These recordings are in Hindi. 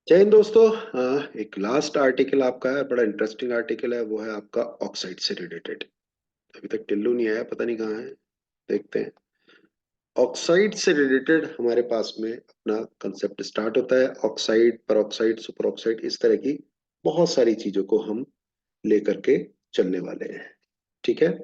जय हिंद दोस्तों। एक लास्ट आर्टिकल आपका है, बड़ा इंटरेस्टिंग आर्टिकल है। वो है आपका ऑक्साइड से रिलेटेड। अभी तक टिल्लू नहीं आया, पता नहीं कहाँ है। देखते हैं। ऑक्साइड से रिलेटेड हमारे पास में अपना कंसेप्ट स्टार्ट होता है। ऑक्साइड, पर ऑक्साइड, सुपर ऑक्साइड, इस तरह की बहुत सारी चीजों को हम लेकर के चलने वाले हैं। ठीक है।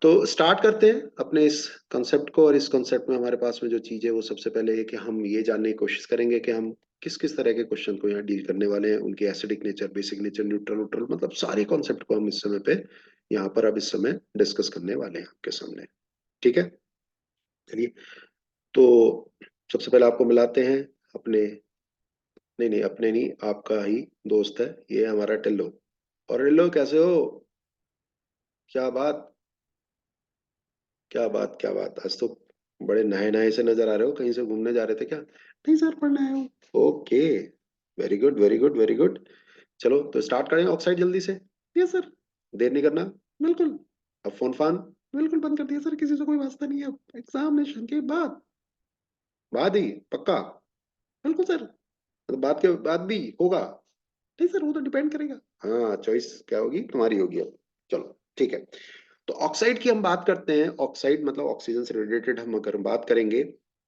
तो स्टार्ट करते हैं अपने इस कंसेप्ट को। और इस कंसेप्ट में हमारे पास में जो चीज है वो सबसे पहले है कि हम ये जानने की कोशिश करेंगे कि हम किस किस तरह के क्वेश्चन को यहाँ डील करने वाले हैं। उनकी acidic nature, basic nature, neutral neutral, मतलब सारे कॉन्सेप्ट को हम इस समय पे यहाँ पर अब इस समय डिस्कस करने वाले हैं आपके सामने। ठीक है। चलिए। तो सबसे पहले आपको मिलाते हैं अपने, नहीं नहीं अपने नहीं, आपका ही दोस्त है ये हमारा टिल्लो। और टिल्लो कैसे हो? क्या बात, क्या बात, क्या बात, आज तो बड़े नए नए से नजर आ रहे हो। कहीं से घूमने जा रहे थे क्या? नहीं सर, पढ़ने आए हो। Okay. Very good, very good, very good. चलो तो स्टार्ट करें ऑक्साइड जल्दी से। Yes sir. देर नहीं करना। बिल्कुल। अब फोन फान बिल्कुल बंद कर दिया सर, किसी से कोई वास्ता नहीं है अब एग्जामिनेशन के बाद। बाद ही पक्का? बिल्कुल सर। मतलब बात के बाद भी होगा? नहीं सर, वो तो डिपेंड करेगा। हाँ, चॉइस क्या होगी तुम्हारी, होगी अब। चलो ठीक है। तो ऑक्साइड की हम बात करते हैं। ऑक्साइड मतलब ऑक्सीजन से रिलेटेड हम अगर बात करेंगे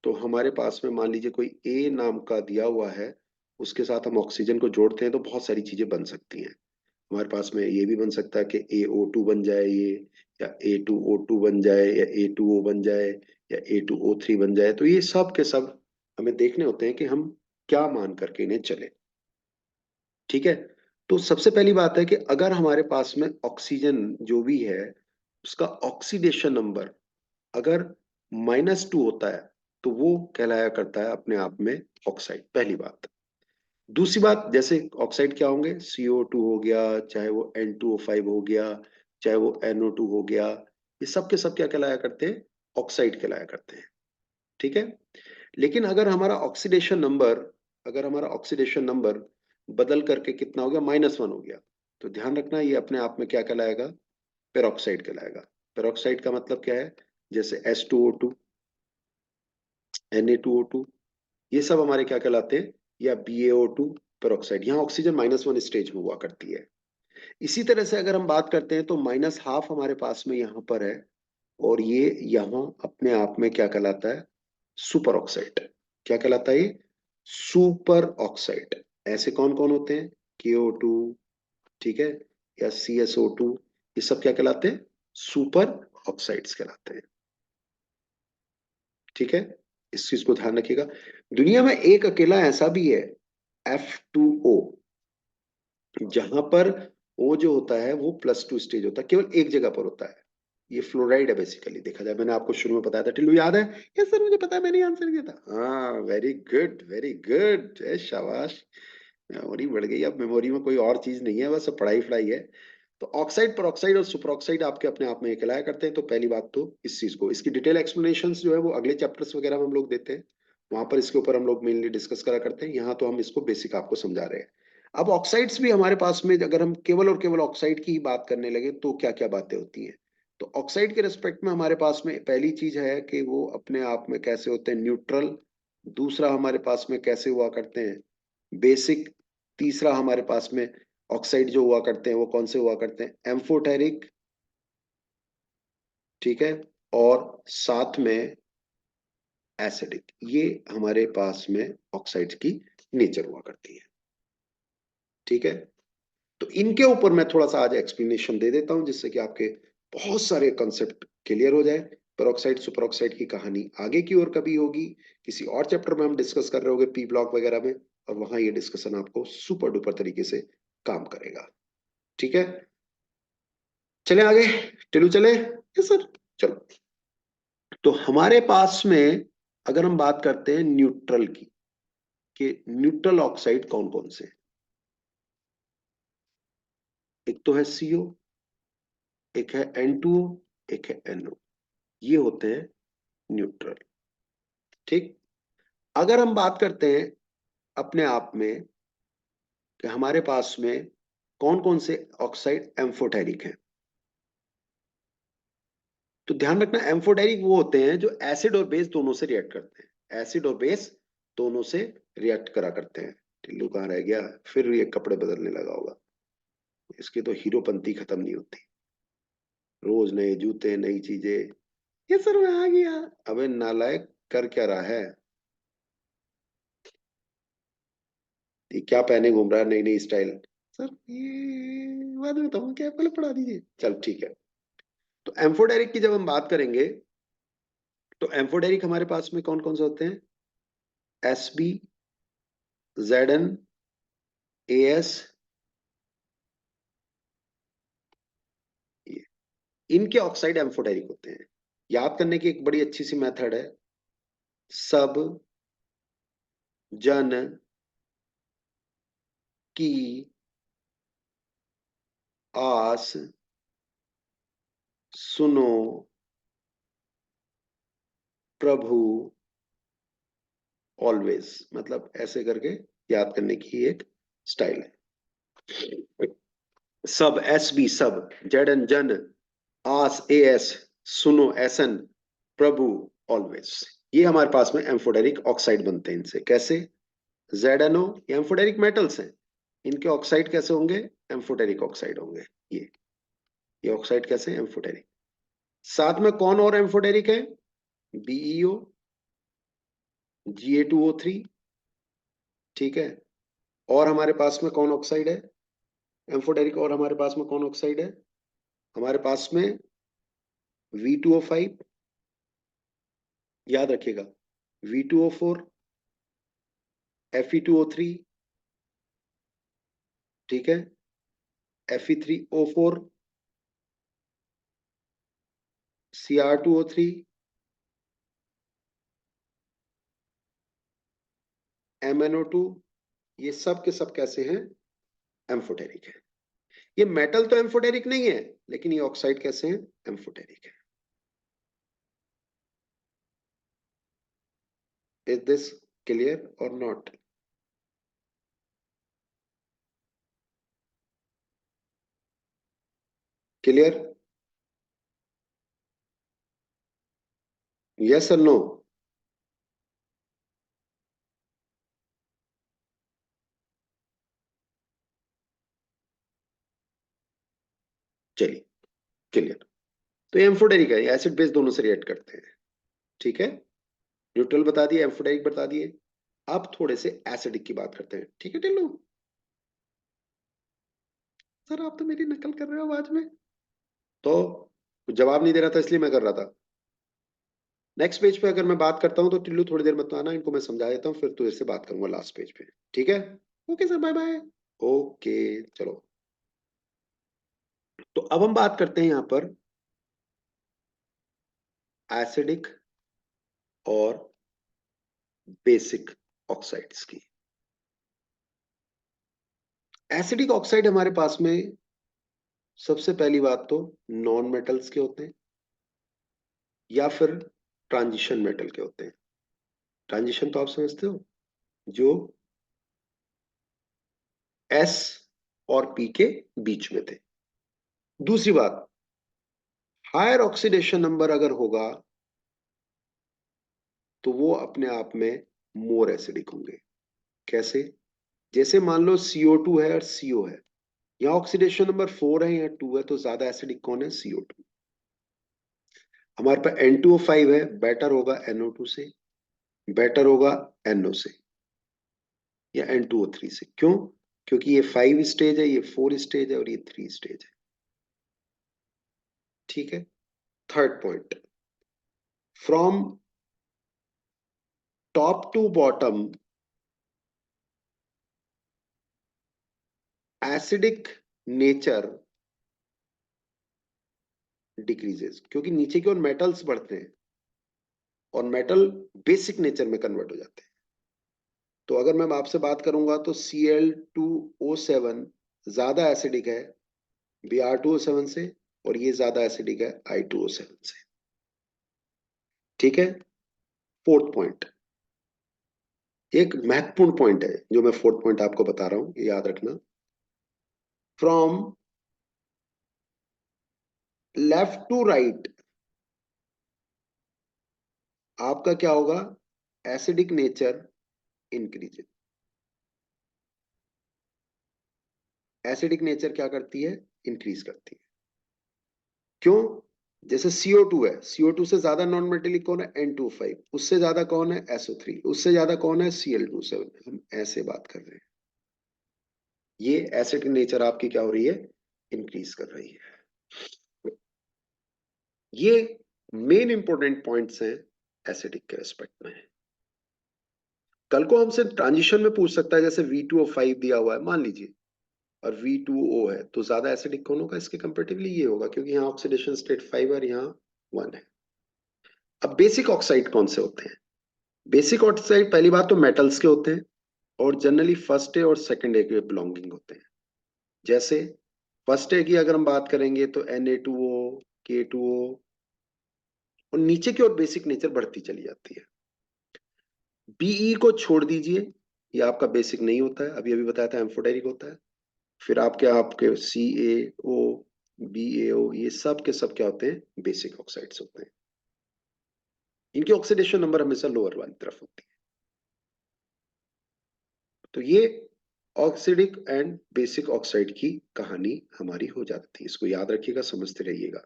तो हमारे पास में मान लीजिए कोई ए नाम का दिया हुआ है, उसके साथ हम ऑक्सीजन को जोड़ते हैं तो बहुत सारी चीजें बन सकती हैं। हमारे पास में ये भी बन सकता है कि AO2 बन जाए ये, या A2O2 बन जाए, या A2O बन जाए, या A2O3 बन जाए। तो ये सब के सब हमें देखने होते हैं कि हम क्या मान करके इन्हें चले। ठीक है। तो सबसे पहली बात है कि अगर हमारे पास में ऑक्सीजन जो भी है उसका ऑक्सीडेशन नंबर अगर -2 होता है तो वो कहलाया करता है अपने आप में ऑक्साइड। पहली बात। दूसरी बात, जैसे ऑक्साइड क्या होंगे, CO2 हो गया, चाहे वो N2O5 हो गया, चाहे वो NO2 हो गया, ये सब के सब क्या कहलाया करते हैं? ऑक्साइड कहलाया करते हैं। ठीक है। लेकिन अगर हमारा ऑक्सीडेशन नंबर बदल करके कितना हो गया, -1 हो गया, तो ध्यान रखना ये अपने आप में क्या कहलाएगा? पेरोक्साइड कहलाएगा। पेरोक्साइड का मतलब क्या है? जैसे S2O2, Na2O2, ये सब हमारे क्या कहलाते हैं? या BaO2, पेरोक्साइड। यहाँ ऑक्सीजन -1 स्टेज में हुआ करती है। इसी तरह से अगर हम बात करते हैं तो -12 हमारे पास में यहाँ पर है, और ये यहाँ अपने आप में क्या कहलाता है? Super oxide. क्या कहलाता है ये? Super oxide. ऐसे कौन कौन होते हैं? KO2, ठीक है, या CSO2, ये सब क्या कहलाते हैं? सुपर ऑक्साइड्स कहलाते हैं। ठीक है। इस चीज को ध्यान रखिएगा। दुनिया में एक अकेला ऐसा भी है, F2O, जहां पर O जो होता है वो +2 स्टेज होता है, केवल एक जगह पर होता है। ये फ्लोराइड है बेसिकली, देखा जाए। मैंने आपको शुरू में बताया था, टिल्लू याद है? यस सर, मुझे पता है, मैंने आंसर दिया था। हाँ, वेरी गुड, वेरी गुड, शाबाश। मेमोरी बढ़ गई। अब मेमोरी में कोई और चीज नहीं है, बस अब पढ़ाई पढ़ाई है। तो ऑक्साइड, पर ऑक्साइड और सुपर ऑक्साइड आपके अपने आप में कहलाया करते हैं। तो पहली बात तो इस चीज को, इसकी डिटेल एक्सप्लेनेशन जो है वो अगले चैप्टर्स वगैरह में हम लोग देते हैं, वहां पर इसके ऊपर हम लोग मेनली डिस्कस करा करते हैं। यहाँ तो हम इसको बेसिक आपको समझा रहे हैं। अब ऑक्साइड्स भी हमारे पास में, अगर हम केवल और केवल ऑक्साइड की ही बात करने लगे तो क्या क्या बातें होती हैं। तो ऑक्साइड के रिस्पेक्ट में हमारे पास में पहली चीज है कि वो अपने आप में कैसे होते हैं? न्यूट्रल। दूसरा हमारे पास में कैसे हुआ करते हैं? बेसिक। तीसरा हमारे पास में ऑक्साइड जो हुआ करते हैं वो कौन से हुआ करते हैं? एम्फोटेरिक। ठीक है। और साथ में एसिडिक। ये हमारे पास में ऑक्साइड की नेचर हुआ करती है। ठीक है। तो इनके ऊपर मैं थोड़ा सा आज एक्सप्लेनेशन दे देता हूं, जिससे कि आपके बहुत सारे कंसेप्ट क्लियर हो जाए। पेरोक्साइड सुपर ऑक्साइड की कहानी आगे की ओर कभी होगी, किसी और चैप्टर में हम डिस्कस कर रहे होंगे, P ब्लॉक वगैरह में, और वहां ये डिस्कशन आपको सुपर डुपर तरीके से काम करेगा। ठीक है। चले आगे। टिल्लू चले? Yes sir. चलो। तो हमारे पास में अगर हम बात करते हैं न्यूट्रल की, कि न्यूट्रल ऑक्साइड कौन कौन से हैं? एक तो है CO, एक है N2O, एक है NO। ये होते हैं न्यूट्रल। ठीक। अगर हम बात करते हैं अपने आप में कि हमारे पास में कौन कौन से ऑक्साइड एम्फोटेरिक हैं, तो ध्यान रखना, एम्फोटेरिक वो होते हैं जो एसिड और बेस दोनों से रिएक्ट करते हैं। एसिड और बेस दोनों से रिएक्ट करा करते हैं। टिल्लू कहाँ रह गया, फिर ये कपड़े बदलने लगा होगा। इसकी तो हीरोपंती खत्म नहीं होती, रोज नए जूते नई चीजें। ये सर मैं आ गया। अबे नालायक, कर क्या रहा है? ये क्या पहने घूम रहा है, नई नई स्टाइल? सर ये बाद में बताऊँ क्या, पहले पढ़ा दीजिए। चल ठीक है। तो एम्फोडेरिक की जब हम बात करेंगे, तो एम्फोडेरिक हमारे पास में कौन कौन से होते हैं? S B, Z N, A S, इनके ऑक्साइड एम्फोटेरिक होते हैं। याद करने की एक बड़ी अच्छी सी मेथड है, सब जन की आस सुनो प्रभु ऑलवेज, मतलब ऐसे करके याद करने की एक स्टाइल है। सब एस बी सब, जेड एन जन, आस ए एस, सुनो एस एन, प्रभु ऑलवेज, ये हमारे पास में एम्फोडेरिक ऑक्साइड बनते हैं। इनसे कैसे? ZnO, ये एम्फोडेरिक मेटल्स हैं, इनके ऑक्साइड कैसे होंगे? एम्फोटेरिक ऑक्साइड होंगे। ये ऑक्साइड कैसे? एम्फोटेरिक। साथ में कौन और एम्फोटेरिक है? BeO, Ga2O3, ठीक है। और हमारे पास में कौन ऑक्साइड है एम्फोटेरिक? और हमारे पास में कौन ऑक्साइड है? हमारे पास में V2O5, याद रखिएगा, V2O4, Fe2O3, ठीक है, Fe3O4, Cr2O3, MnO2, ये सब के सब कैसे हैं? एम्फोटेरिक है। ये मेटल तो एम्फोटेरिक नहीं है, लेकिन ये ऑक्साइड कैसे हैं? एम्फोटेरिक है। इज दिस क्लियर और नॉट? क्लियर? यस और नो? चलिए, क्लियर। तो ये एम्फोटेरिक है, ये एसिड बेस दोनों से रिएक्ट करते हैं, ठीक है। न्यूट्रल बता दिए, एम्फोटेरिक बता दिए। अब थोड़े से एसिडिक की बात करते हैं, ठीक है टिल्लू? सर आप तो मेरी नकल कर रहे हो आवाज में। तो जवाब नहीं दे रहा था इसलिए मैं कर रहा था। नेक्स्ट पेज पे अगर मैं बात करता हूं तो टिल्लू थोड़ी देर मत आना, इनको मैं समझा देता हूँ, फिर तुझसे बात करूंगा लास्ट पेज पे, ठीक है? Okay sir, bye bye. Okay, चलो। तो अब हम बात करते हैं यहां पर एसिडिक और बेसिक ऑक्साइड्स की। एसिडिक ऑक्साइड हमारे पास में सबसे पहली बात तो नॉन मेटल्स के होते हैं, या फिर ट्रांजिशन मेटल के होते हैं। ट्रांजिशन तो आप समझते हो, जो एस और पी के बीच में थे। दूसरी बात, हायर ऑक्सीडेशन नंबर अगर होगा तो वो अपने आप में मोर एसिडिक होंगे। कैसे? जैसे मान लो CO2 है और CO है, यहाँ ऑक्सीडेशन नंबर 4 है, यहाँ 2 है, तो ज्यादा एसिडिक कौन है? CO2। हमारे पास N2O5 है, बेटर होगा NO2 से, बेटर होगा NO से, या N2O3 से। क्यों? क्योंकि ये 5 स्टेज है, ये 4 स्टेज है, और ये 3 स्टेज है, ठीक है। Third point, from top to bottom acidic nature decreases, क्योंकि नीचे की ओर मेटल्स बढ़ते हैं और मेटल बेसिक नेचर में कन्वर्ट हो जाते हैं। तो अगर मैं आपसे बात करूंगा तो Cl2O7 ज्यादा एसिडिक है Br2O7 से, और ये ज्यादा एसिडिक है I2O7 से, ठीक है। फोर्थ पॉइंट, एक महत्वपूर्ण पॉइंट है जो मैं फोर्थ पॉइंट आपको बता रहा हूं, ये याद रखना। फ्रॉम लेफ्ट टू राइट आपका क्या होगा? Acidic nature increase. Acidic nature क्या करती है, इंक्रीज करती है। क्यों? जैसे CO2 है, CO2 से ज्यादा नॉन मेटेलिक कौन है, N2O5, उससे ज्यादा कौन है, SO3, उससे ज्यादा कौन है, Cl2, हम ऐसे बात कर रहे हैं। ये एसिडिक नेचर आपकी क्या हो रही है, इंक्रीज कर रही है। ये मेन इंपॉर्टेंट पॉइंट्स हैं एसिडिक के रेस्पेक्ट में। कल को हमसे ट्रांजिशन में पूछ सकता है, जैसे V2O5 दिया हुआ है मान लीजिए, और V2O है, तो ज्यादा एसिडिक कौन होगा, इसके कंपेरेटिवली ये होगा, क्योंकि यहाँ ऑक्सीडेशन स्टेट 5 और यहाँ 1 है। अब बेसिक ऑक्साइड कौन से होते हैं? बेसिक ऑक्साइड पहली बात तो मेटल्स के होते हैं, और जनरली फर्स्ट ए और सेकंड ए के बिलोंगिंग होते हैं। जैसे फर्स्ट ए की अगर हम बात करेंगे तो Na2O, K2O, और नीचे की ओर बेसिक नेचर बढ़ती चली जाती है। Be को छोड़ दीजिए, ये आपका बेसिक नहीं होता है, अभी अभी बताया था एम्फोटेरिक होता है। फिर आपके आपके CaO, BaO, ये सब के सब क्या होते हैं, बेसिक ऑक्साइड्स होते हैं। इनकी ऑक्सीडेशन नंबर हमेशा लोअर वाली तरफ होती है। तो ये ऑक्सीडिक एंड बेसिक ऑक्साइड की कहानी हमारी हो जाती है, इसको याद रखिएगा, समझते रहिएगा।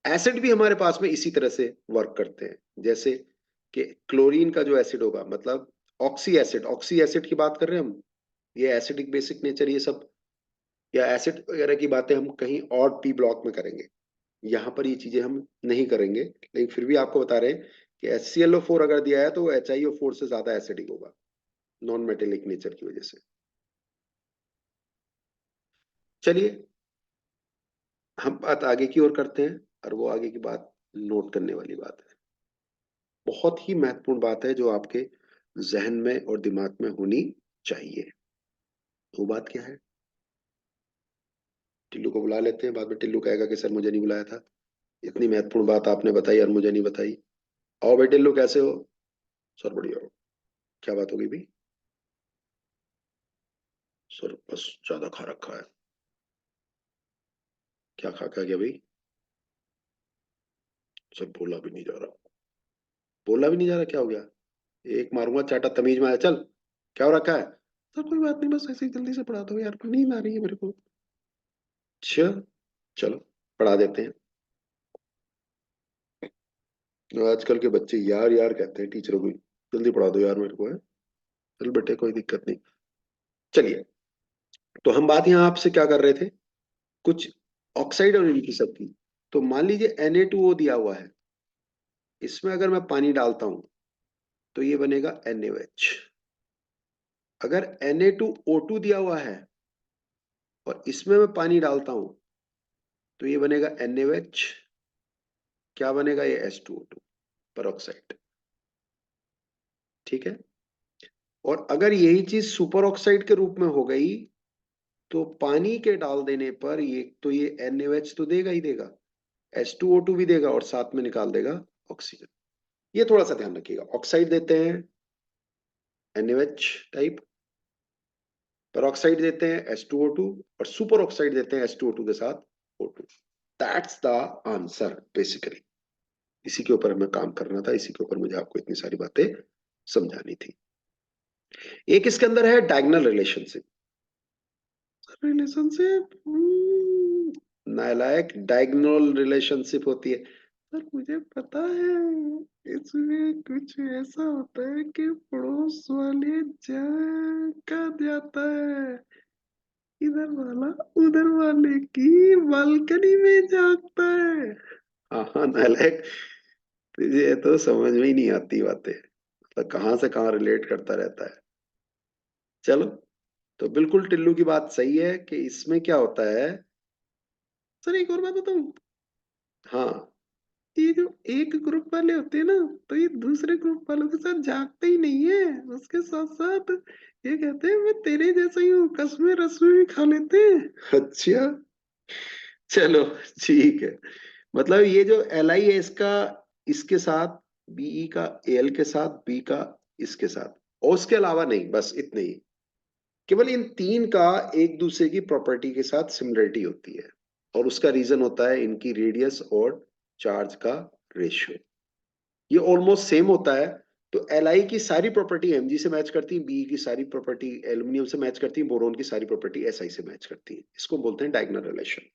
एसिड भी हमारे पास में इसी तरह से वर्क करते हैं, जैसे कि क्लोरीन का जो एसिड होगा, मतलब ऑक्सी एसिड की बात कर रहे हैं हम, ये एसिडिक बेसिक नेचर, ये सब या एसिड वगैरह की बातें हम कहीं और पी ब्लॉक में करेंगे, यहाँ पर ये चीजें हम नहीं करेंगे, लेकिन फिर भी आपको बता रहे हैं कि HClO4 अगर दिया है तो वो HiO4 से ज्यादा एसिडिक होगा, नॉन मेटेलिक नेचर की वजह से। चलिए हम बात आगे की ओर करते हैं, और वो आगे की बात नोट करने वाली बात है, बहुत ही महत्वपूर्ण बात है जो आपके जहन में और दिमाग में होनी चाहिए। वो बात क्या है? टिल्लू को बुला लेते हैं, बाद में टिल्लू कहेगा कि सर मुझे नहीं बुलाया था, इतनी महत्वपूर्ण बात आपने बताई और मुझे नहीं बताई। आओ भाई टिल्लू, कैसे हो? सर बढ़िया हो। क्या बात हो गई भाई? सर बस ज्यादा खा रखा है। क्या खा खा गया भाई? सर बोला भी नहीं जा रहा। बोला भी नहीं जा रहा, क्या हो गया? एक मारूंगा चाटा, तमीज में आया, चल। क्या हो रखा है? सर कोई बात नहीं, बस ऐसे ही जल्दी से पढ़ा दो यार, नींद आ रही है मेरे को। अच्छा, चलो पढ़ा देते हैं। तो आजकल के बच्चे यार यार कहते हैं टीचरों को, जल्दी पढ़ा दो यार मेरे को, है। चल बेटे कोई दिक्कत नहीं। चलिए, तो हम बात यहाँ आपसे क्या कर रहे थे, कुछ ऑक्साइड और इनकी सबकी। तो मान लीजिए Na2O दिया हुआ है, इसमें अगर मैं पानी डालता हूं तो ये बनेगा NaOH। अगर Na2O2 दिया हुआ है और इसमें मैं पानी डालता हूं तो ये बनेगा NaOH। क्या बनेगा, ये H2O2 पर ऑक्साइड। ठीक है। और अगर यही चीज सुपर ऑक्साइड के रूप में हो गई, तो पानी के डाल देने पर ये तो ये NaOH तो देगा ही देगा, H2O2 भी देगा, और साथ में निकाल देगा ऑक्सीजन। ये थोड़ा सा ध्यान रखिएगा, ऑक्साइड देते हैं NaOH टाइप, पर ऑक्साइड देते हैं H2O2, और सुपर ऑक्साइड देते हैं H2O2 के साथ O2। That's the answer basically. इसी के ऊपर हमें काम करना था, इसी के ऊपर मुझे आपको इतनी सारी बातें समझानी थी। एक इसके अंदर है डायगोनल रिलेशनशिप। रिलेशनशिप नालायक, डायगोनल रिलेशनशिप होती है। सर मुझे पता है, इसमें कुछ ऐसा होता है कि पड़ोस वाले का जाता है, इधर वाला उधर वाले की बालकनी में झांकता है। हाँ हाँ नालायक, तुझे तो समझ में ही नहीं आती बातें, मतलब कहाँ से कहाँ रिलेट करता रहता है। चलो, तो बिल्कुल टिल्लू की बात सही है कि इसमें क्या होता है। सर एक और बात बताऊं, हाँ, ये जो एक ग्रुप वाले होते हैं ना, तो ये दूसरे ग्रुप वालों के साथ जागते ही नहीं है, उसके साथ साथ ये कहते हैं मैं तेरे जैसा ही हूँ, कसमें रस्में भी खा लेते हैं। अच्छा, चलो ठीक है। मतलब ये जो Li है इसका, इसके साथ Be का Al के साथ, B का इसके साथ, और उसके अलावा नहीं, बस इतने ही। केवल इन तीन का एक दूसरे की प्रॉपर्टी के साथ सिमिलरिटी होती है, और उसका रीजन होता है इनकी रेडियस और चार्ज का रेशियो। ये ऑलमोस्ट सेम होता है, तो Li की सारी प्रॉपर्टी Mg से मैच करती है, बी की सारी प्रॉपर्टी एल्यूमिनियम से मैच करती है, बोरोन की सारी प्रॉपर्टी Si से मैच करती है। इसको बोलते हैं डायगोनल रिलेशन।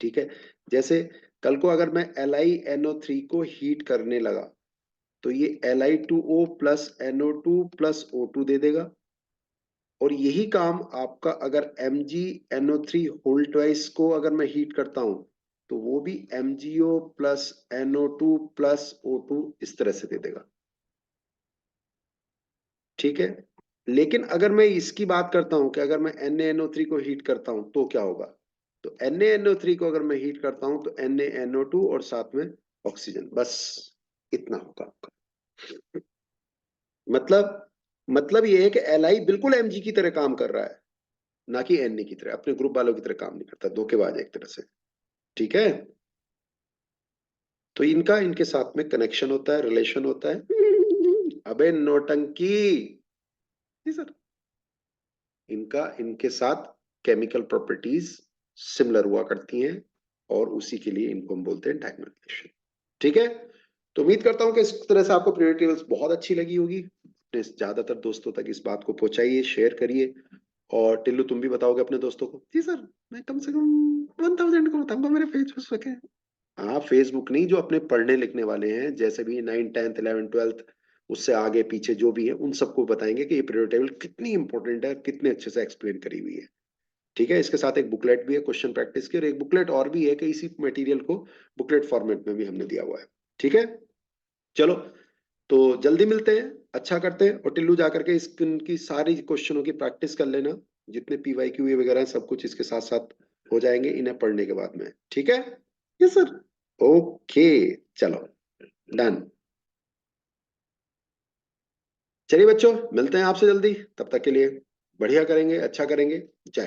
ठीक है। जैसे कल को अगर मैं LiNO3 को हीट करने लगा तो ये Li2O plus NO2 plus O2 दे देगा, और यही काम आपका अगर MgNO3 होल ट्वाइस को अगर मैं हीट करता हूं तो वो भी MgO plus NO2 plus O2 इस तरह से दे देगा। ठीक है। लेकिन अगर मैं इसकी बात करता हूं कि अगर मैं NaNO3 को हीट करता हूं तो क्या होगा, तो NaNO3 को अगर मैं हीट करता हूं तो NaNO2 और साथ में ऑक्सीजन, बस इतना होगा आपका। मतलब ये है कि Li बिल्कुल Mg की तरह काम कर रहा है, ना कि Na की तरह, अपने ग्रुप वालों की तरह काम नहीं करता, धोखेबाज है एक तरह से। ठीक है। तो इनका इनके साथ में कनेक्शन होता है, रिलेशन होता है। अबे नौटंकी। जी सर। इनका इनके साथ केमिकल प्रॉपर्टीज सिमिलर हुआ करती हैं, और उसी के लिए इनको हम बोलते हैं डायगोनल रिलेशन। ठीक है। तो उम्मीद करता हूं कि इस तरह से आपको पीरियोडिक टेबल्स बहुत अच्छी लगी होगी। अपने ज्यादातर दोस्तों तक इस बात को पहुंचाइए, शेयर करिए। और टिल्लू तुम भी बताओगे अपने दोस्तों को? जी सर, मैं कम से कम 1000 को बताऊंगा मेरे फेसबुक पे। हाँ, फेसबुक नहीं, जो अपने पढ़ने लिखने वाले हैं, जैसे भी 9th 10th 11th 12th, उससे आगे पीछे जो भी है उन सबको बताएंगे कि ये पीरियोडिक टेबल कितनी इंपॉर्टेंट है, कितने अच्छे से एक्सप्लेन करी हुई है। ठीक है। इसके साथ एक बुकलेट भी है क्वेश्चन प्रैक्टिस की, और एक बुकलेट और भी है कि इसी मटेरियल को बुकलेट फॉर्मेट में भी हमने दिया हुआ है। ठीक है। चलो, तो जल्दी मिलते हैं, अच्छा करते हैं। और टिल्लू जाकर के इनकी सारी क्वेश्चनों की प्रैक्टिस कर लेना, जितने PYQ वगैरह हैं, सब कुछ इसके साथ साथ हो जाएंगे इन्हें पढ़ने के बाद में। ठीक है। Yes sir. ओके। चलो, डन। चलिए बच्चों, मिलते हैं आपसे जल्दी, तब तक के लिए बढ़िया करेंगे, अच्छा करेंगे। जय